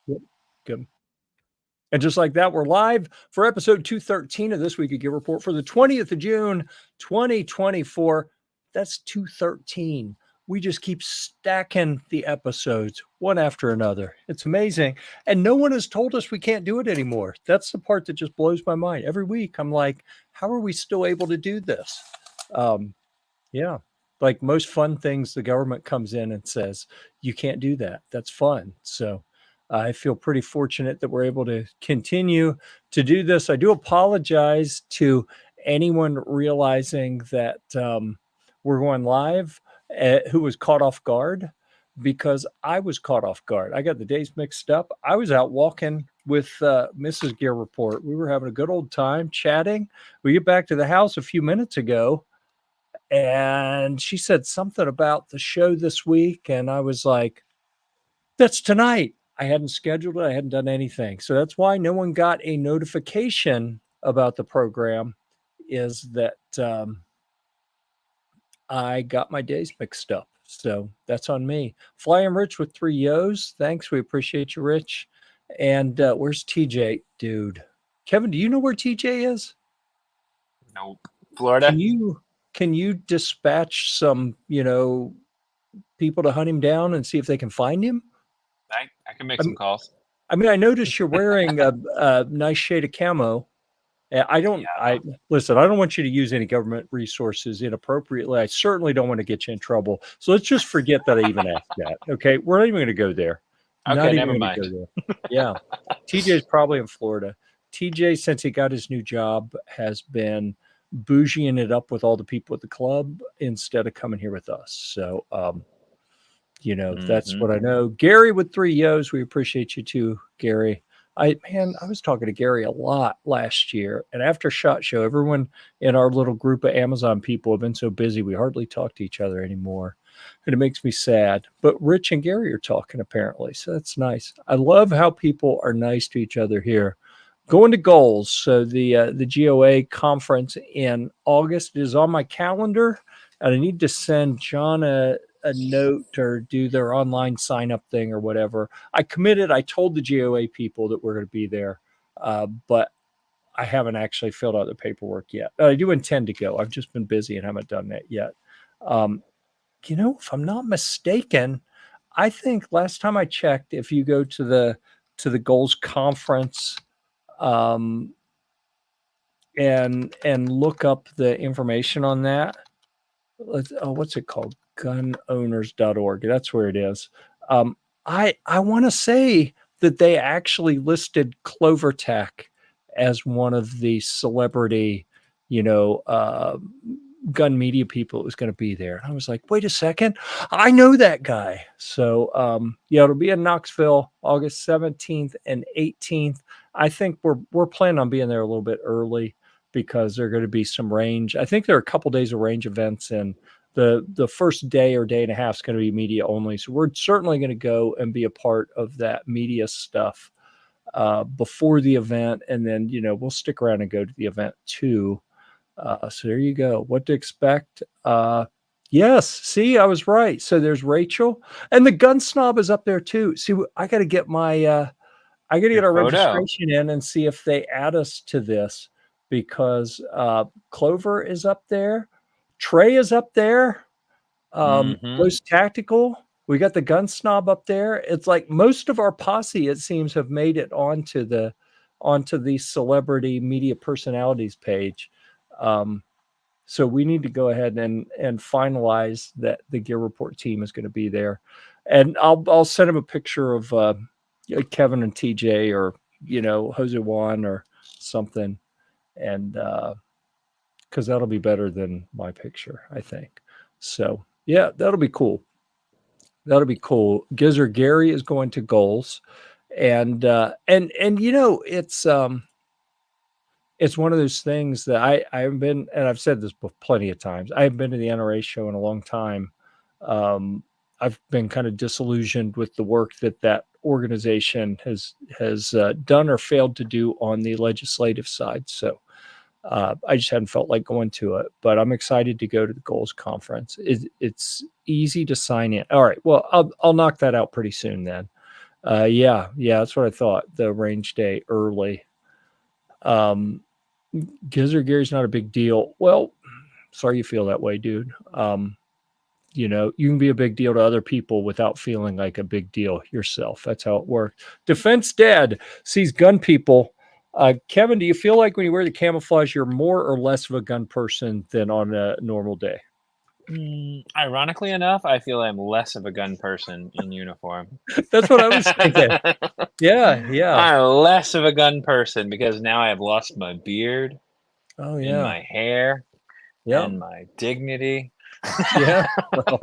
Yep. Good. And just like that, we're live for episode 213 of This Week of Gear Report for the 20th of June, 2024. That's 213. We just keep stacking the episodes one after another. It's amazing. And no one has told us we can't do it anymore. That's the part that just blows my mind. Every week, I'm like, how are we still able to do this? Yeah. Like most fun things, the government comes in and says, you can't do that. That's fun. So I feel pretty fortunate that we're able to continue to do this. I do apologize to anyone realizing that we're going live who was caught off guard, because I was caught off guard. I got the days mixed up. I was out walking with Mrs. Gear-Report. We were having a good old time chatting. We get back to the house a few minutes ago, and she said something about the show this week, and I was like, that's tonight. I hadn't scheduled it. I hadn't done anything. So that's why no one got a notification about the program, is that I got my days mixed up. So that's on me. Flying Rich with 3 Yo's. Thanks. We appreciate you, Rich. And where's TJ? Dude. Kevin, do you know where TJ is? Nope. Florida. Can you dispatch some, people to hunt him down and see if they can find him? I can make some calls. I mean, I noticed you're wearing a nice shade of camo. Listen, I don't want you to use any government resources inappropriately. I certainly don't want to get you in trouble. So let's just forget that I even asked that. Okay. We're not even going to go there. Okay, never mind. Yeah. TJ's probably in Florida. TJ, since he got his new job, has been bougieing it up with all the people at the club instead of coming here with us. So, that's what I know. Gary with 3 Yo's. We appreciate you too, Gary. I was talking to Gary a lot last year, and after SHOT Show, everyone in our little group of Amazon people have been so busy we hardly talk to each other anymore, and it makes me sad. But Rich and Gary are talking apparently, so that's nice. I love how people are nice to each other here. Going to goals. So the GOA conference in August is on my calendar, and I need to send John a note or do their online sign up thing or whatever. I committed. I told the GOA people that we're going to be there, but I haven't actually filled out the paperwork yet. I do intend to go. I've just been busy and haven't done that yet. If I'm not mistaken, I think last time I checked, if you go to the goals conference, and look up the information on that. What's it called? Gunowners.org. That's where it is. I want to say that they actually listed Clover Tech as one of the celebrity, gun media people that was going to be there. And I was like, wait a second, I know that guy. So it'll be in Knoxville, August 17th and 18th. I think we're planning on being there a little bit early because there are going to be some range. I think there are a couple days of range events, and the first day or day and a half is going to be media only. So we're certainly going to go and be a part of that media stuff before the event. And then, we'll stick around and go to the event too. So there you go. What to expect. Yes. See, I was right. So there's Rachel, and the Gun Snob is up there too. See, I got to get our registration in and see if they add us to this, because Clover is up there. Trey is up there. Ghost Tactical. We got the Gun Snob up there. It's like most of our posse, it seems, have made it onto the celebrity media personalities page. So we need to go ahead and finalize that the Gear Report team is going to be there. And I'll send him a picture of Kevin and TJ, or Jose Juan or something, and because that'll be better than my picture, I think. So yeah, that'll be cool. Gizzard Gary is going to goals, and it's one of those things that I haven't been, and I've said this plenty of times, I haven't been to the NRA show in a long time. I've been kind of disillusioned with the work that organization has done or failed to do on the legislative side. So I just hadn't felt like going to it, but I'm excited to go to the goals conference. It's easy to sign in. All right. Well, I'll knock that out pretty soon then. Yeah, that's what I thought. The range day early. Gizzard Gary's not a big deal. Well, sorry you feel that way, dude. You can be a big deal to other people without feeling like a big deal yourself. That's how it works. Defense Dad sees gun people. Kevin, do you feel like when you wear the camouflage, you're more or less of a gun person than on a normal day? Ironically enough, I feel I'm less of a gun person in uniform. That's what I was thinking. Yeah. I'm less of a gun person because now I have lost my beard Oh, and yeah. my hair Yeah. and my dignity. Yeah. Well,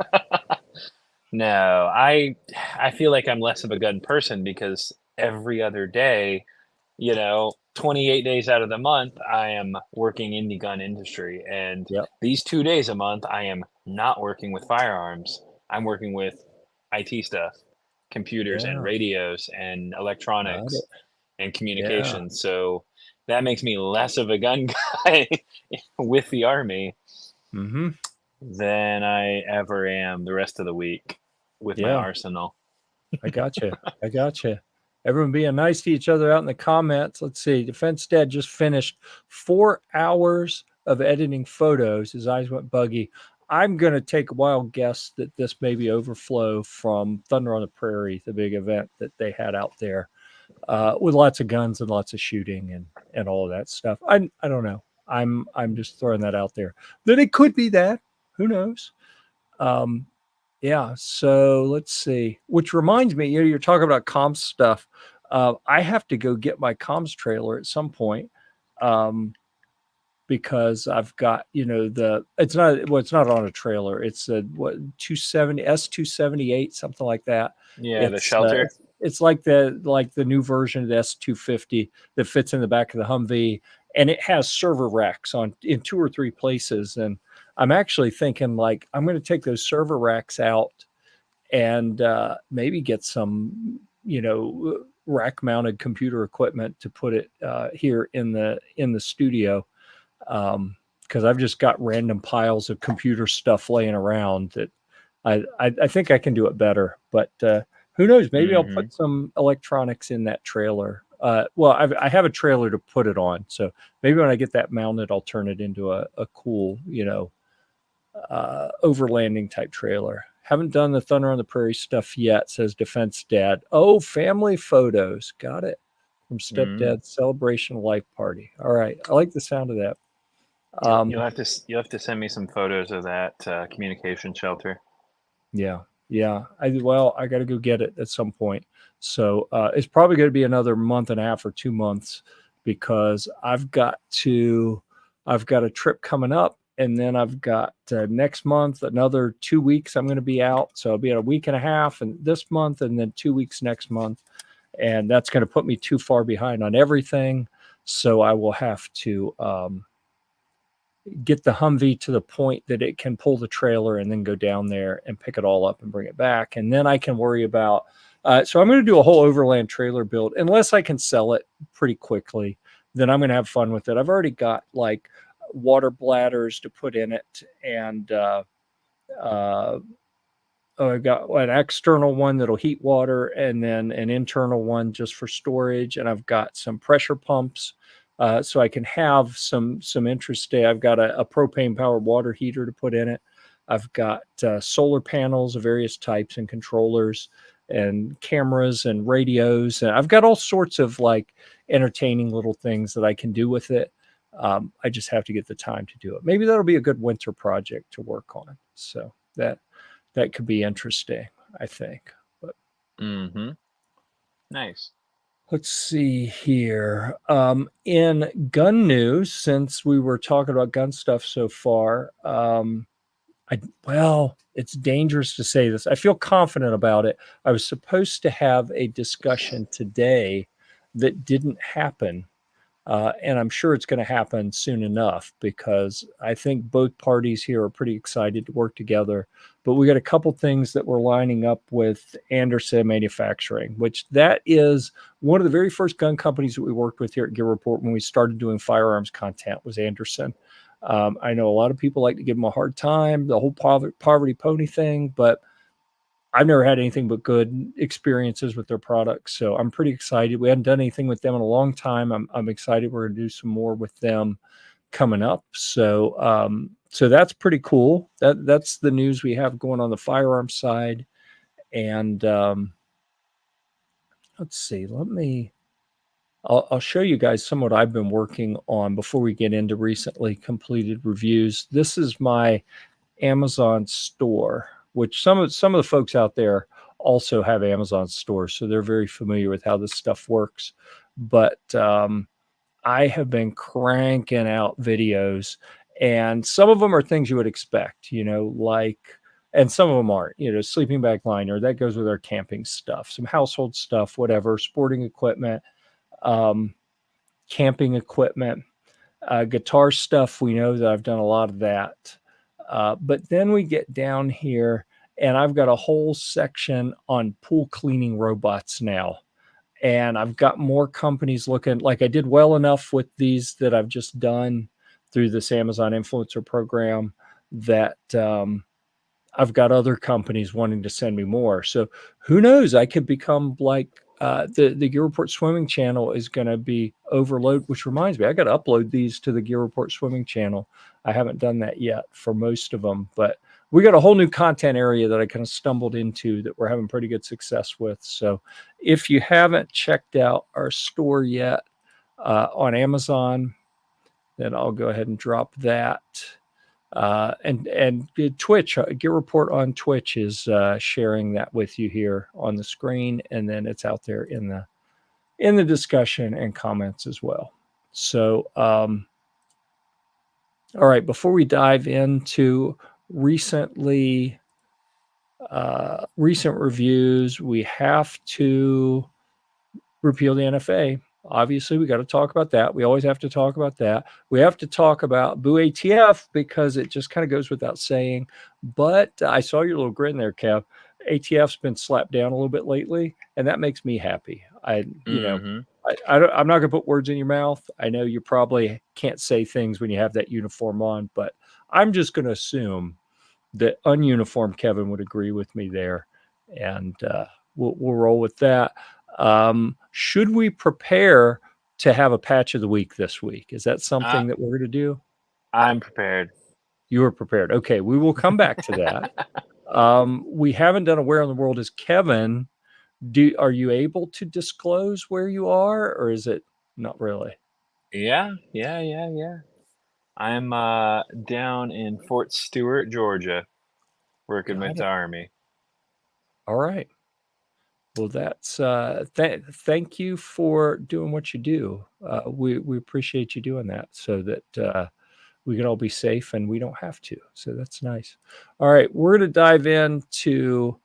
No, I feel like I'm less of a gun person because every other day, 28 days out of the month, I am working in the gun industry. And yep. these 2 days a month, I am not working with firearms. I'm working with IT stuff, computers and Yeah. radios and Got electronics it. and Yeah. communications. So that makes me less of a gun guy with the Army Mm-hmm. than I ever am the rest of the week with my Yeah. arsenal. I gotcha. Everyone being nice to each other out in the comments. Let's see. Defense Dad just finished 4 hours of editing photos. His eyes went buggy. I'm going to take a wild guess that this may be overflow from Thunder on the Prairie, the big event that they had out there, with lots of guns and lots of shooting and all of that stuff. I don't know. I'm just throwing that out there. That it could be that. Who knows? Yeah, so let's see. Which reminds me, you're talking about comms stuff. I have to go get my comms trailer at some point, because I've got it's not on a trailer. It's a 270 S278 something like that. Yeah, the shelter. It's like the new version of the S250 that fits in the back of the Humvee, and it has server racks in 2 or 3 places. And I'm actually thinking like I'm going to take those server racks out and maybe get some rack mounted computer equipment to put it here in the studio, because I've just got random piles of computer stuff laying around that I think I can do it better. But who knows? Maybe I'll put some electronics in that trailer. Well, I have a trailer to put it on, so maybe when I get that mounted, I'll turn it into a cool, overlanding type trailer. Haven't done the Thunder on the Prairie stuff yet, says Defense Dad. Oh, family photos. Got it. From Stepdad's celebration life party. All right. I like the sound of that. You'll have to send me some photos of that communication shelter. Yeah. I got to go get it at some point. So it's probably going to be another month and a half or 2 months, because I've got a trip coming up, and then I've got next month another 2 weeks. I'm going to be out, so I'll be at a week and a half and this month, and then 2 weeks next month, and that's going to put me too far behind on everything. So I will have to get the Humvee to the point that it can pull the trailer and then go down there and pick it all up and bring it back. And then I can worry about, so I'm going to do a whole overland trailer build. Unless I can sell it pretty quickly, then I'm going to have fun with it. I've already got like water bladders to put in it. And, I've got an external one that'll heat water, and then an internal one just for storage. And I've got some pressure pumps, so I can have some interesting. I've got a propane powered water heater to put in it. I've got solar panels of various types and controllers and cameras and radios. And I've got all sorts of like entertaining little things that I can do with it. I just have to get the time to do it. Maybe that'll be a good winter project to work on. So that could be interesting, I think. But nice. Let's see here. In gun news, since we were talking about gun stuff so far, it's dangerous to say this. I feel confident about it. I was supposed to have a discussion today that didn't happen. And I'm sure it's going to happen soon enough, because I think both parties here are pretty excited to work together. But we got a couple things that we're lining up with Anderson Manufacturing, which that is one of the very first gun companies that we worked with here at Gear-Report when we started doing firearms content, was Anderson. I know a lot of people like to give them a hard time, the whole poverty pony thing, but I've never had anything but good experiences with their products, so I'm pretty excited. We hadn't done anything with them in a long time. I'm excited. We're going to do some more with them coming up. So that's pretty cool. That's the news we have going on the firearm side. And let's see. I'll show you guys some of what I've been working on before we get into recently completed reviews. This is my Amazon store, which some of the folks out there also have Amazon stores, so they're very familiar with how this stuff works. But I have been cranking out videos, and some of them are things you would expect, like, and some of them aren't, sleeping bag liner, that goes with our camping stuff, some household stuff, whatever, sporting equipment, um, camping equipment, guitar stuff. We know that I've done a lot of that. But then we get down here, and I've got a whole section on pool cleaning robots now. And I've got more companies looking. Like, I did well enough with these that I've just done through this Amazon influencer program that I've got other companies wanting to send me more. So who knows? I could become like the Gear-Report swimming channel is going to be overloaded, which reminds me, I got to upload these to the Gear-Report swimming channel. I haven't done that yet for most of them, but we got a whole new content area that I kind of stumbled into that we're having pretty good success with. So if you haven't checked out our store yet on Amazon, then I'll go ahead and drop that. And Twitch, Gear-Report on Twitch is sharing that with you here on the screen, and then it's out there in the discussion and comments as well. So, all right, before we dive into recent reviews, we have to repeal the NFA. Obviously, we got to talk about that. We always have to talk about that. We have to talk about Boo ATF because it just kind of goes without saying. But I saw your little grin there, Kev. ATF's been slapped down a little bit lately, and that makes me happy. I'm not going to put words in your mouth. I know you probably can't say things when you have that uniform on, but I'm just going to assume that ununiformed Kevin would agree with me there, and we'll roll with that. Should we prepare to have a patch of the week this week? Is that something that we're going to do? I'm prepared. You are prepared. Okay, we will come back to that. We haven't done a Where in the World is Kevin. Are you able to disclose where you are, or is it not really? Yeah. I'm down in Fort Stewart, Georgia, working with the Army. All right. Well, that's thank you for doing what you do. We appreciate you doing that so that we can all be safe and we don't have to. So that's nice. All right, we're going to dive into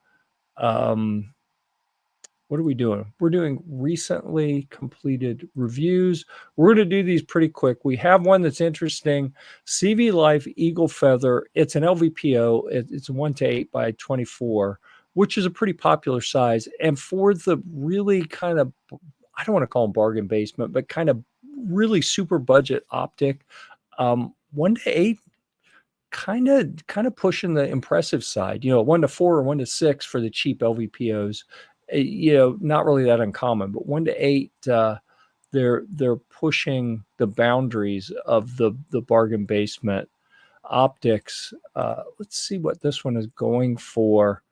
what are we doing? We're doing recently completed reviews. We're going to do these pretty quick. We have one that's interesting. CVLife Eagle Feather. It's an LVPO. It's a 1:8 by 24, which is a pretty popular size. And for the really kind of, I don't want to call them bargain basement, but kind of really super budget optic, 1:8, kind of pushing the impressive side. 1:4 or 1:6 for the cheap LVPOs. Not really that uncommon, but 1:8, they're pushing the boundaries of the bargain basement optics. Let's see what this one is going for.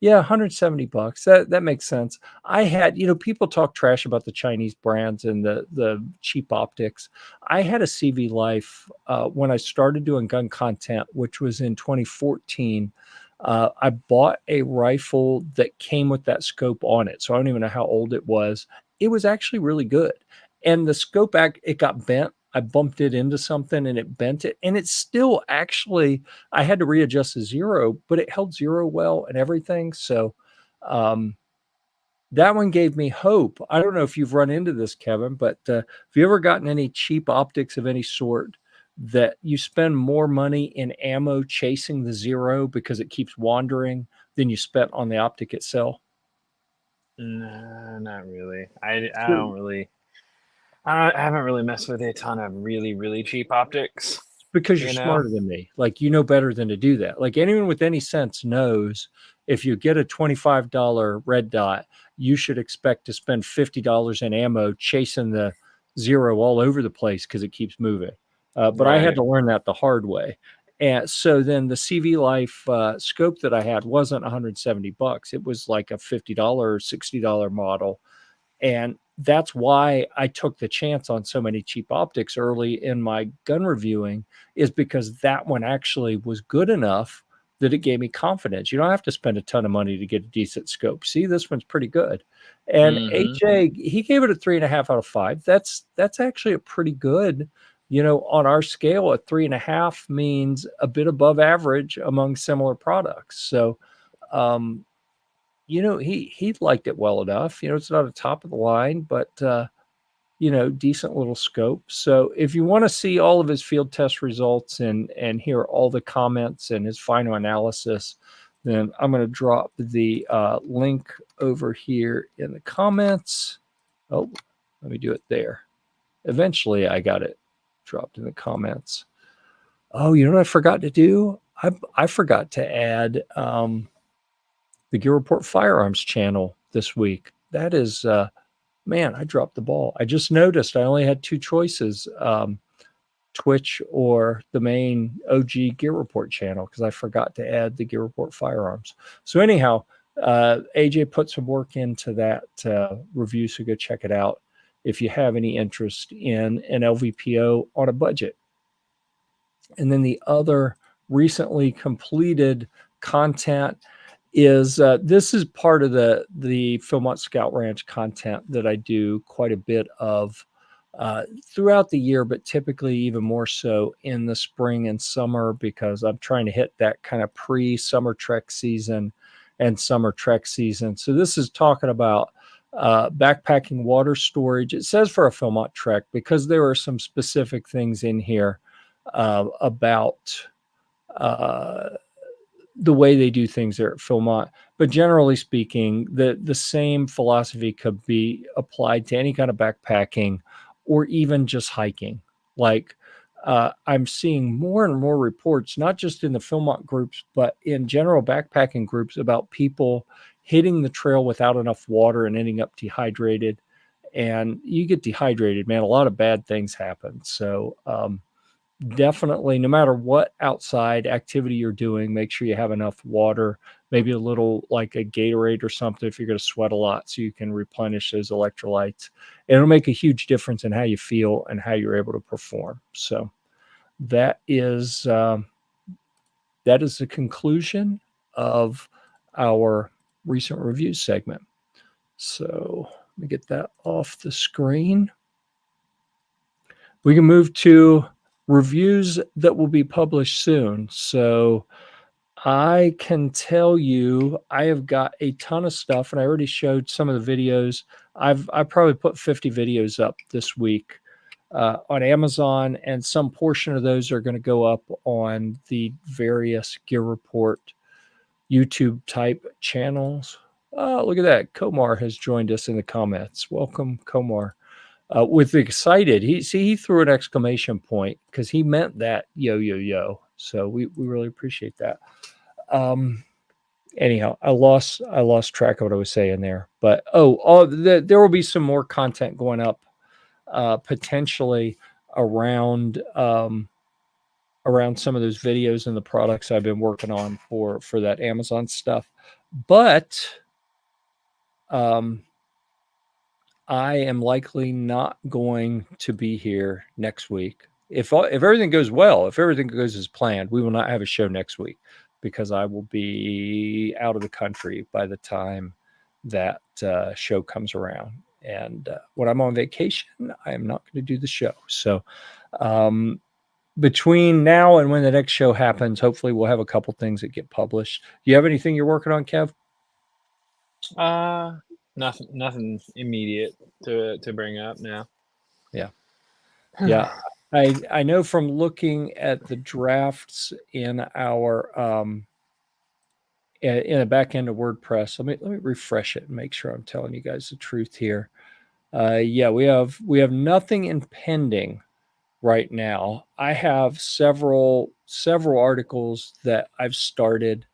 Yeah, $170. That makes sense. I had, people talk trash about the Chinese brands and the cheap optics. I had a CVLife when I started doing gun content, which was in 2014. I bought a rifle that came with that scope on it, so I don't even know how old it was. It was actually really good, and the scope it got bent. I bumped it into something and it bent it, and it's still actually, I had to readjust the zero, but it held zero well and everything. So that one gave me hope. I don't know if you've run into this, Kevin, but have you ever gotten any cheap optics of any sort that you spend more money in ammo chasing the zero because it keeps wandering than you spent on the optic itself? No, not really. I don't really. I haven't really messed with a ton of really, really cheap optics. Because you're smarter than me. Like, you know better than to do that. Like, anyone with any sense knows if you get a $25 red dot, you should expect to spend $50 in ammo chasing the zero all over the place because it keeps moving. But I had Right. to learn that the hard way. And so then the CVLife scope that I had wasn't $170. It was like a $50, $60 model. And that's why I took the chance on so many cheap optics early in my gun reviewing, is because that one actually was good enough that it gave me confidence. You don't have to spend a ton of money to get a decent scope. See, this one's pretty good. And Mm-hmm. AJ, he gave it a 3.5 out of 5. That's actually a pretty good, on our scale. A 3.5 means a bit above average among similar products. So um, he liked it well enough. It's not a top of the line, but decent little scope. So if you want to see all of his field test results and hear all the comments and his final analysis, then I'm going to drop the link over here in the comments. Oh, let me do it there. Eventually, I got it dropped in the comments. Oh, you know what I forgot to do? I forgot to add the Gear-Report Firearms channel this week. That is, man, I dropped the ball. I just noticed I only had two choices, Twitch or the main OG Gear-Report channel, because I forgot to add the Gear-Report Firearms. So anyhow, AJ put some work into that review, so go check it out if you have any interest in an LVPO on a budget. And then the other recently completed content is this is part of the Philmont Scout Ranch content that I do quite a bit of throughout the year, but typically even more so in the spring and summer, because I'm trying to hit that kind of pre-summer trek season and summer trek season. So this is talking about backpacking water storage. It says for a Philmont Trek because there are some specific things in here about the way they do things there at Philmont. But generally speaking, the same philosophy could be applied to any kind of backpacking or even just hiking. Like I'm seeing more and more reports, not just in the Philmont groups, but in general backpacking groups, about people hitting the trail without enough water and ending up dehydrated. And you get dehydrated, man, a lot of bad things happen. So definitely, no matter what outside activity you're doing, make sure you have enough water, maybe a little like a Gatorade or something if you're going to sweat a lot, so you can replenish those electrolytes. It'll make a huge difference in how you feel and how you're able to perform. So that is the conclusion of our recent review segment. So let me get that off the screen. We can move to reviews that will be published soon. So I can tell you I have got a ton of stuff, and I already showed some of the videos. I probably put 50 videos up this week on Amazon, and some portion of those are going to go up on the various Gear Report YouTube type channels. Oh, look at that. Komar has joined us in the comments. Welcome, Komar. With excited, he threw an exclamation point because he meant that yo yo yo. So we really appreciate that. Anyhow, I lost track of what I was saying there, but there will be some more content going up potentially around around some of those videos and the products I've been working on for that Amazon stuff. But I am likely not going to be here next week. If everything goes well, if everything goes as planned, we will not have a show next week because I will be out of the country by the time that show comes around. And when I'm on vacation, I am not going to do the show. So between now and when the next show happens, hopefully we'll have a couple things that get published. Do you have anything you're working on, Kev? Nothing immediate to bring up now. Yeah. Yeah. I know from looking at the drafts in our in the back end of WordPress. Let me refresh it and make sure I'm telling you guys the truth here. Yeah, we have nothing impending right now. I have several articles that I've started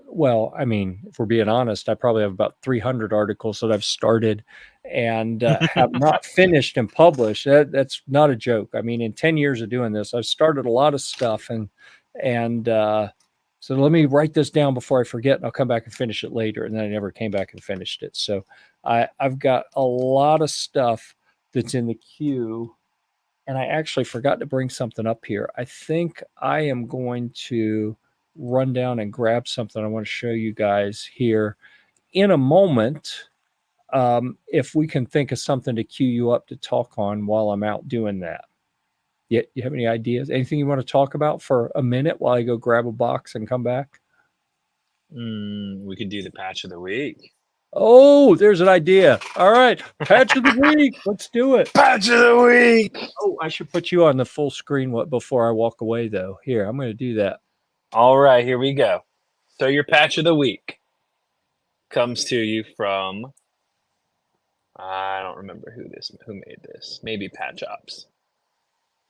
Well, I mean, if we're being honest, I probably have about 300 articles that I've started and have not finished and published. That's not a joke. I mean, in 10 years of doing this, I've started a lot of stuff, and so let me write this down before I forget, and I'll come back and finish it later. And then I never came back and finished it. So I've got a lot of stuff that's in the queue, and I actually forgot to bring something up here. I think I am going to run down and grab something I want to show you guys here in a moment. If we can think of something to queue you up to talk on while I'm out doing that. Yeah, you have any ideas? Anything you want to talk about for a minute while I go grab a box and come back? We could do the patch of the week. Oh, there's an idea. All right, patch of the week. Let's do it. Patch of the week. Oh, I should put you on the full screen before I walk away, though. Here, I'm going to do that. All right, here we go. So your patch of the week comes to you from, I don't remember who made this. Maybe Patch Ops.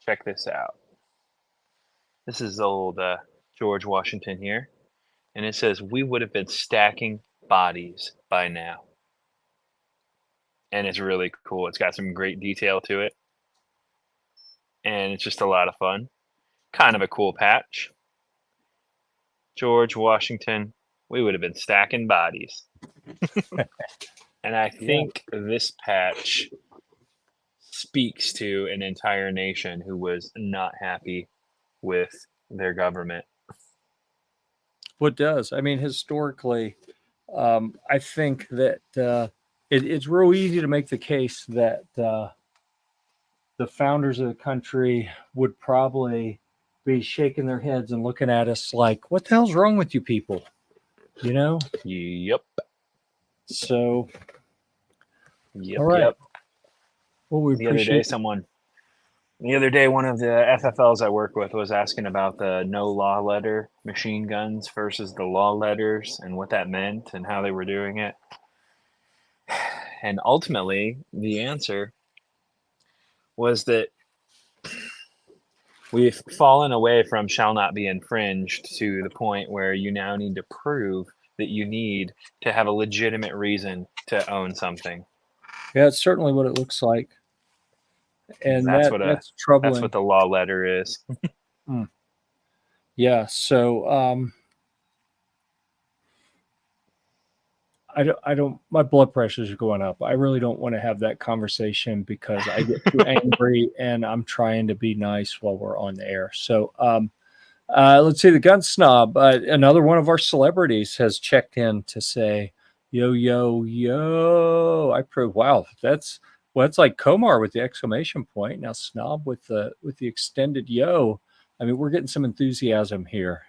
Check this out. This is old George Washington here, and it says we would have been stacking bodies by now. And it's really cool. It's got some great detail to it, and it's just a lot of fun. Kind of a cool patch. George Washington, we would have been stacking bodies. And I think this patch speaks to an entire nation who was not happy with their government. What does? I mean, historically, I think that it's real easy to make the case that the founders of the country would probably be shaking their heads and looking at us like, what the hell's wrong with you people? You know? Yep. So, Yep. all right. Yep. Well, we The other day, one of the FFLs I work with was asking about the no law letter machine guns versus the law letters and what that meant and how they were doing it. And ultimately, the answer was that we've fallen away from shall not be infringed to the point where you now need to prove that you need to have a legitimate reason to own something. Yeah, it's certainly what it looks like. And that's troubling. That's what the law letter is. Yeah, so I don't my blood pressures are going up. I really don't want to have that conversation because I get too angry and I'm trying to be nice while we're on the air. So let's see, the gun snob, another one of our celebrities has checked in to say, yo, yo, yo. I approve. Wow, that's like Komar with the exclamation point. Now snob with the extended yo. I mean, we're getting some enthusiasm here.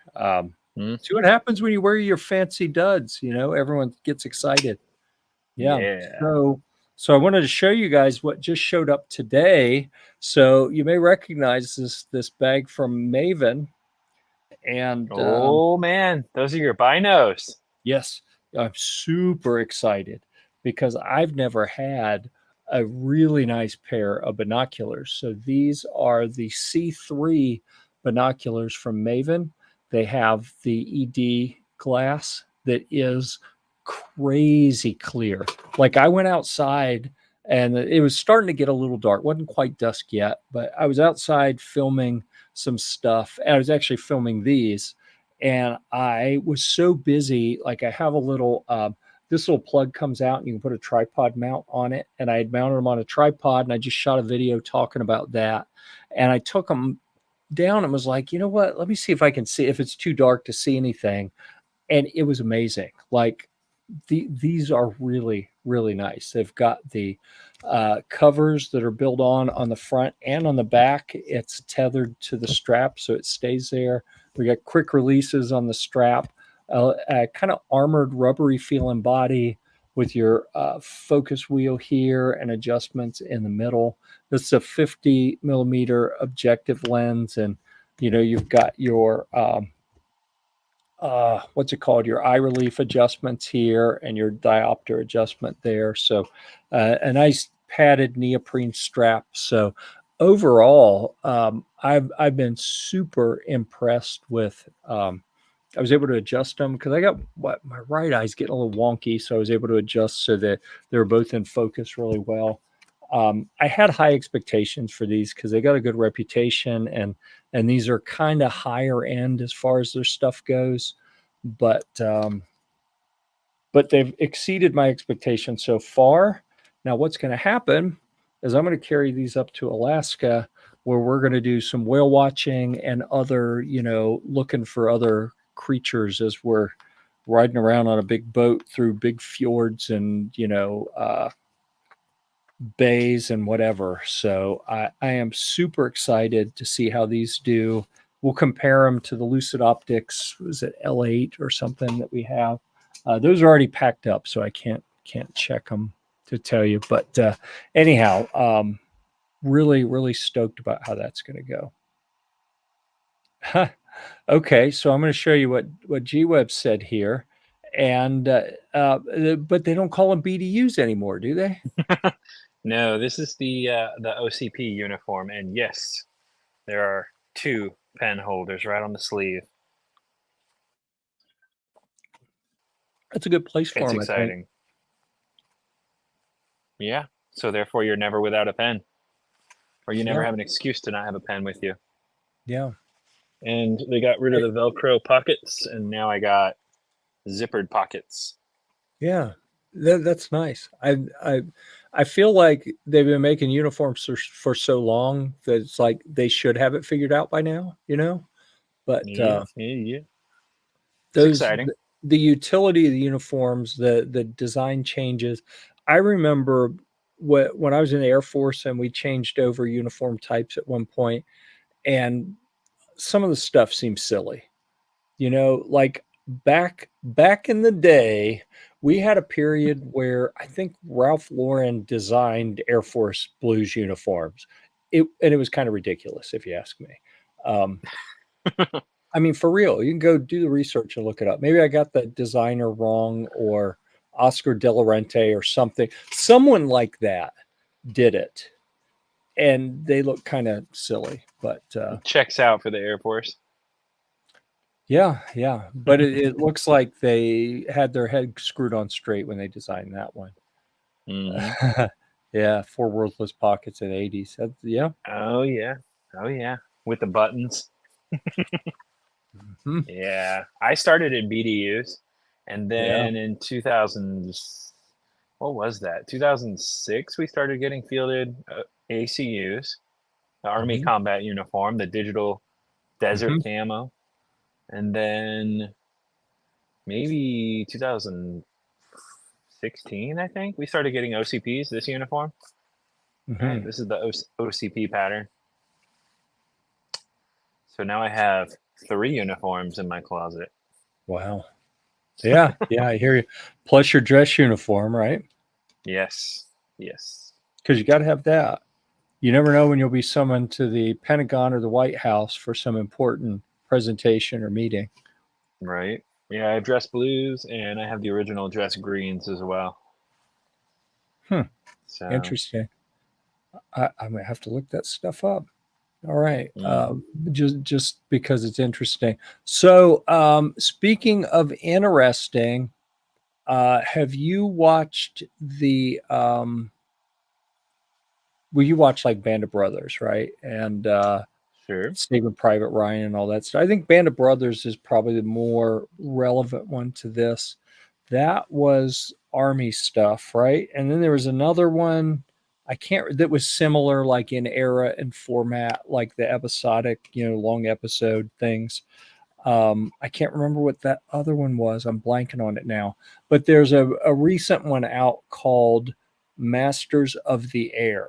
See what happens when you wear your fancy duds. You know, everyone gets excited. Yeah. So I wanted to show you guys what just showed up today. So you may recognize this bag from Maven. And man, those are your binos. Yes, I'm super excited because I've never had a really nice pair of binoculars. So these are the C3 binoculars from Maven. They have the ED glass that is crazy clear. Like I went outside and it was starting to get a little dark. It wasn't quite dusk yet, but I was outside filming some stuff. And I was actually filming these, and I was so busy. Like I have a little this little plug comes out and you can put a tripod mount on it. And I had mounted them on a tripod and I just shot a video talking about that. And I took them down and was like, you know what? Let me see if I can see if it's too dark to see anything. And it was amazing. Like these are really, really nice. They've got the covers that are built on the front and on the back. It's tethered to the strap, so it stays there. We got quick releases on the strap, kind of armored, rubbery feeling body with your focus wheel here and adjustments in the middle. This is a 50 millimeter objective lens, and you know you've got your what's it called? Your eye relief adjustments here and your diopter adjustment there. So a nice padded neoprene strap. So overall, I've been super impressed with I was able to adjust them because I got my right eye's getting a little wonky, so I was able to adjust so that they were both in focus really well. I had high expectations for these because they got a good reputation, and these are kind of higher end as far as their stuff goes, but they've exceeded my expectations so far. Now, what's going to happen is I'm going to carry these up to Alaska, where we're going to do some whale watching and other, looking for other creatures as we're riding around on a big boat through big fjords and, bays and whatever. So I am super excited to see how these do. We'll compare them to the Lucid Optics. Was it L8 or something that we have? Those are already packed up, so I can't check them to tell you. But anyhow, really, really stoked about how that's going to go. Okay, so I'm going to show you what G-Web said here. And but they don't call them BDUs anymore, do they? No, this is the OCP uniform, and yes, there are 2 pen holders right on the sleeve. That's a good place for It's them, I think. exciting. Yeah, so therefore you're never without a pen, or you never Yeah. have an excuse to not have a pen with you. Yeah. And they got rid of the Velcro pockets, and now I got zippered pockets. Yeah, that's nice. I feel like they've been making uniforms for so long that it's like they should have it figured out by now, But Yeah. It's those exciting. the utility of the uniforms, the design changes. I remember when I was in the Air Force and we changed over uniform types at one point, and some of the stuff seemed silly. Like back in the day, we had a period where I think Ralph Lauren designed Air Force Blues uniforms. It was kind of ridiculous, if you ask me. I mean, for real, you can go do the research and look it up. Maybe I got the designer wrong, or Oscar De La Renta or something. Someone like that did it, and they look kind of silly. But Checks out for the Air Force. yeah. But it looks like they had their head screwed on straight when they designed that one. Mm-hmm. Yeah, 4 worthless pockets in the 80s. Yeah. Oh yeah, with the buttons. Hmm. Yeah, I started in BDUs, and Yeah. then in 2000, what was that? 2006, we started getting fielded ACUs, the Army Hmm. Combat Uniform, the digital desert Hmm. camo, and then maybe 2016, I think we started getting OCPs. This uniform, right? Hmm. This is the OCP pattern. So now I have 3 uniforms in my closet. Wow. Yeah, I hear you. Plus your dress uniform, right? Yes, yes. Because you got to have that. You never know when you'll be summoned to the Pentagon or the White House for some important presentation or meeting. Right. Yeah, I have dress blues and I have the original dress greens as well. So, Interesting. I might have to look that stuff up. All right. mhm. Just because it's interesting. So, speaking of interesting, have you watched the well, you watch like Band of Brothers, right? And Sure. Saving Private Ryan and all that stuff. I think Band of Brothers is probably the more relevant one to this. That was Army stuff, right? And then there was another one I can't that was similar, like in era and format, like the episodic, long episode things. I can't remember what that other one was. I'm blanking on it now. But there's a recent one out called Masters of the Air,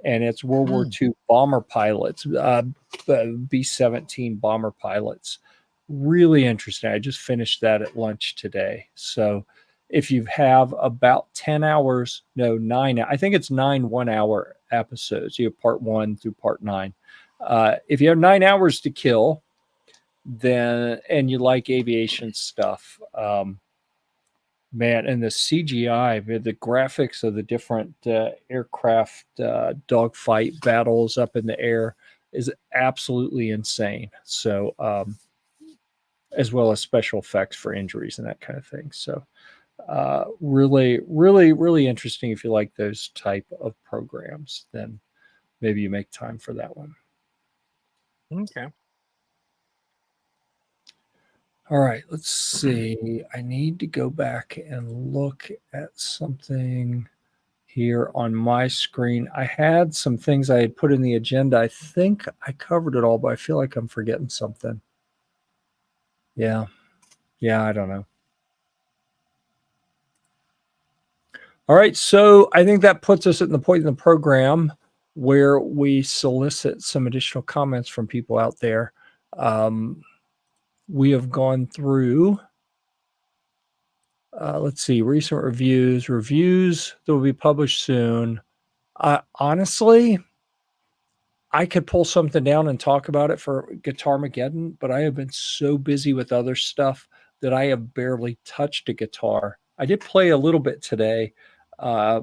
and it's World War Hmm. II bomber pilots, B-17 bomber pilots. Really interesting. I just finished that at lunch today. So if you have about 10 hours, no, 9, I think it's 9 1-hour episodes. You have part 1 through part 9. If you have 9 hours to kill, then, and you like aviation stuff, man, and the CGI, the graphics of the different aircraft dogfight battles up in the air is absolutely insane. So as well as special effects for injuries and that kind of thing. So really, really, really interesting. If you like those type of programs, then maybe you make time for that one. Okay. All right, let's see. I need to go back and look at something here on my screen. I had some things I had put in the agenda. I think I covered it all, but I feel like I'm forgetting something. Yeah. Yeah, I don't know. All right, so I think that puts us at the point in the program where we solicit some additional comments from people out there. We have gone through, let's see, recent reviews that will be published soon. Honestly, I could pull something down and talk about it for Guitarmageddon, but I have been so busy with other stuff that I have barely touched a guitar. I did play a little bit today, uh,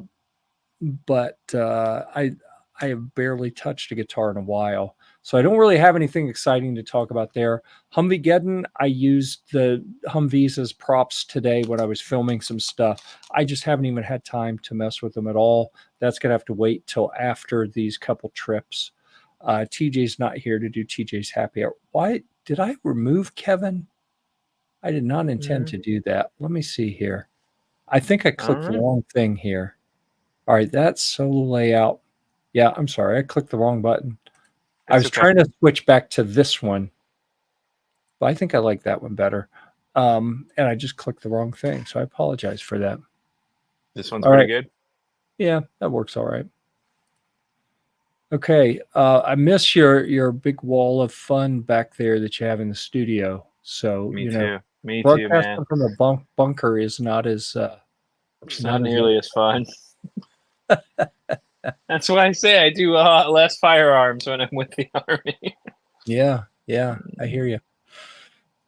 but I have barely touched a guitar in a while. So I don't really have anything exciting to talk about there. Humveegeddon, I used the Humvees as props today when I was filming some stuff. I just haven't even had time to mess with them at all. That's going to have to wait till after these couple trips. TJ's not here to do TJ's happy hour. Why did I remove Kevin? I did not intend to do that. Let me see here. I think I clicked the wrong thing here. All right, that's solo layout. Yeah, I'm sorry. I clicked the wrong button. I was trying to switch back to this one, but I think I like that one better. And I just clicked the wrong thing, so I apologize for that. This one's pretty good. Yeah, that works all right. Okay, I miss your big wall of fun back there that you have in the studio. So Me too, man. Broadcasting from a bunker is not as not nearly as fun. That's why I say I do less firearms when I'm with the Army. Yeah, I hear you.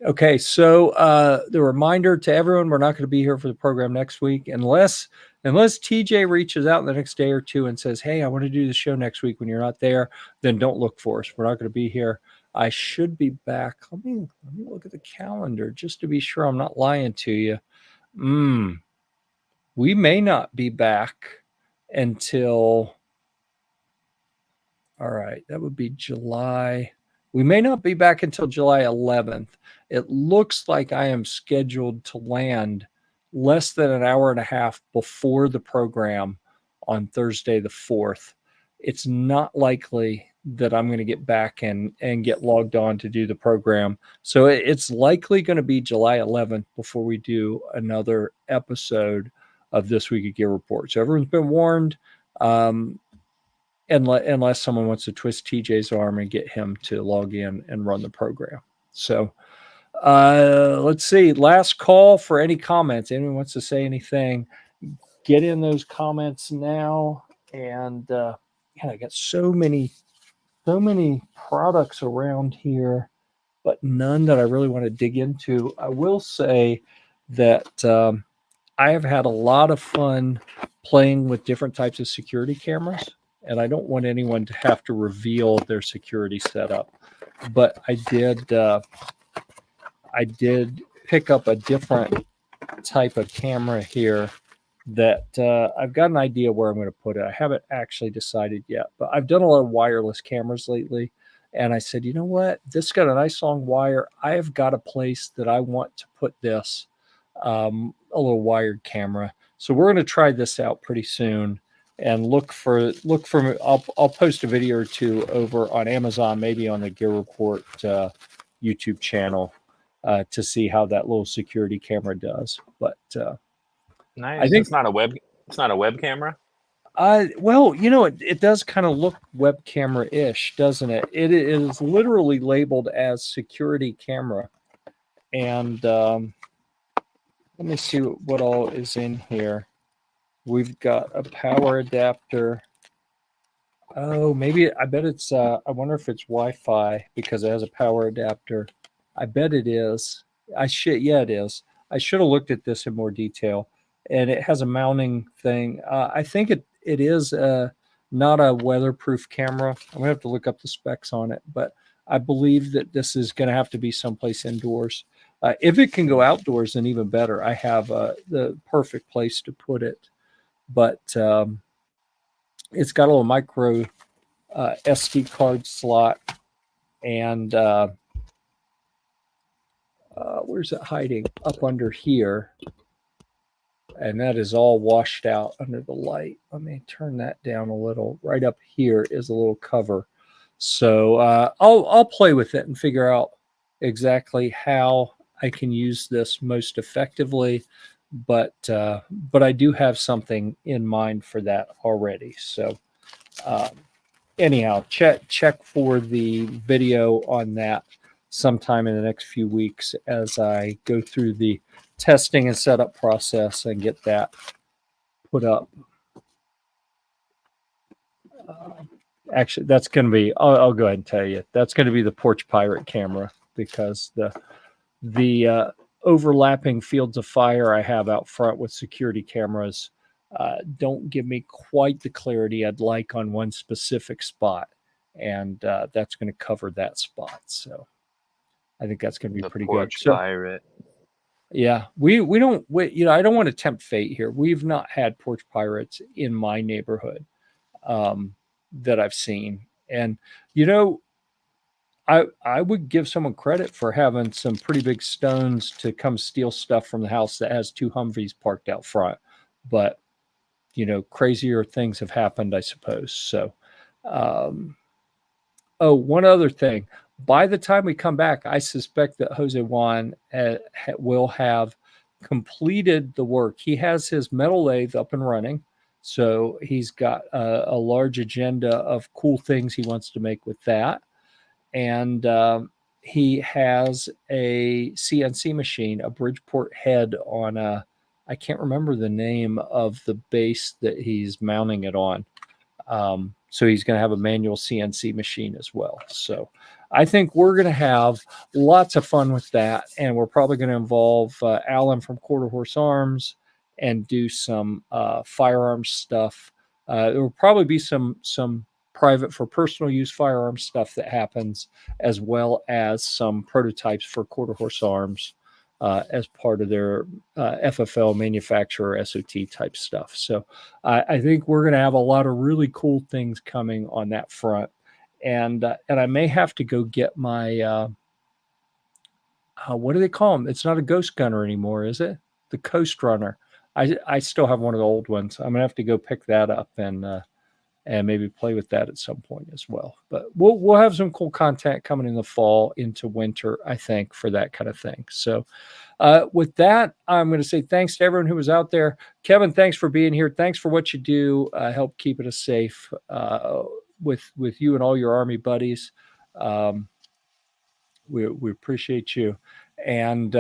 Okay, so the reminder to everyone, we're not going to be here for the program next week unless TJ reaches out in the next day or two and says, hey, I want to do the show next week when you're not there, then don't look for us. We're not going to be here. I should be back. Let me look at the calendar just to be sure I'm not lying to you. We may not be back until, all right, that would be July. We may not be back until July 11th. It looks like I am scheduled to land less than an hour and a half before the program on Thursday the 4th. It's not likely that I'm going to get back and get logged on to do the program. So it's likely going to be July 11th before we do another episode of This Week at Gear Report. So everyone's been warned. Unless someone wants to twist TJ's arm and get him to log in and run the program. So let's see. Last call for any comments. Anyone wants to say anything, get in those comments now. And I got so many products around here, but none that I really want to dig into. I will say that I have had a lot of fun playing with different types of security cameras, and I don't want anyone to have to reveal their security setup. But I did pick up a different type of camera here that I've got an idea where I'm going to put it. I haven't actually decided yet, but I've done a lot of wireless cameras lately. And I said, you know what? This got a nice long wire. I have got a place that I want to put this, a little wired camera. So we're going to try this out pretty soon and look for I'll post a video or two over on Amazon, maybe on the Gear-Report YouTube channel to see how that little security camera does. But nice. I think it's not a web camera. Well, it does kind of look web camera-ish, doesn't it? It is literally labeled as security camera. And let me see what all is in here. We've got a power adapter. Oh, maybe, I bet it's, I wonder if it's Wi-Fi because it has a power adapter. I bet it is. Yeah, it is. I should have looked at this in more detail. And it has a mounting thing. I think it is not a weatherproof camera. I'm going to have to look up the specs on it, but I believe that this is going to have to be someplace indoors. If it can go outdoors, then even better. I have the perfect place to put it, but it's got a little micro SD card slot, and where's it hiding? Up under here. And that is all washed out under the light. Let me turn that down a little. Right up here is a little cover. So I'll play with it and figure out exactly how I can use this most effectively. But I do have something in mind for that already. So anyhow, check for the video on that sometime in the next few weeks as I go through the testing and setup process and get that put up. Actually, that's going to be, I'll go ahead and tell you, that's going to be the Porch Pirate camera, because the overlapping fields of fire I have out front with security cameras don't give me quite the clarity I'd like on one specific spot. And that's going to cover that spot. So I think that's going to be pretty good. Porch Pirate. Yeah, we don't, I don't want to tempt fate here. We've not had porch pirates in my neighborhood that I've seen. And, I would give someone credit for having some pretty big stones to come steal stuff from the house that has 2 Humvees parked out front. But, crazier things have happened, I suppose. So, one other thing. By the time we come back, I suspect that Jose Juan will have completed the work. He has his metal lathe up and running. So he's got a large agenda of cool things he wants to make with that. And he has a CNC machine, a Bridgeport head on I can't remember the name of the base that he's mounting it on. So he's going to have a manual CNC machine as well. So I think we're going to have lots of fun with that. And we're probably going to involve Alan from Quarter Horse Arms and do some firearms stuff. There will probably be some private for personal use firearms stuff that happens, as well as some prototypes for Quarter Horse Arms as part of their FFL manufacturer SOT type stuff. So I think we're going to have a lot of really cool things coming on that front. And I may have to go get my, what do they call them? It's not a Ghost Gunner anymore, is it? The Coast Runner. I still have one of the old ones. I'm going to have to go pick that up and maybe play with that at some point as well. But we'll have some cool content coming in the fall into winter, I think, for that kind of thing. So with that, I'm going to say thanks to everyone who was out there. Kevin, thanks for being here. Thanks for what you do. Help keeping us safe with you and all your Army buddies. We appreciate you. And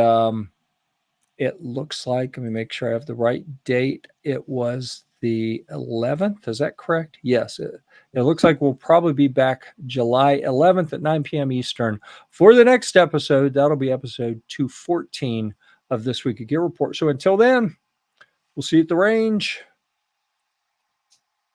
it looks like, let me make sure I have the right date. It was the 11th. Is that correct? Yes. It looks like we'll probably be back July 11th at 9 p.m. Eastern for the next episode. That'll be episode 214 of This Week of Gear Report. So until then, we'll see you at the range.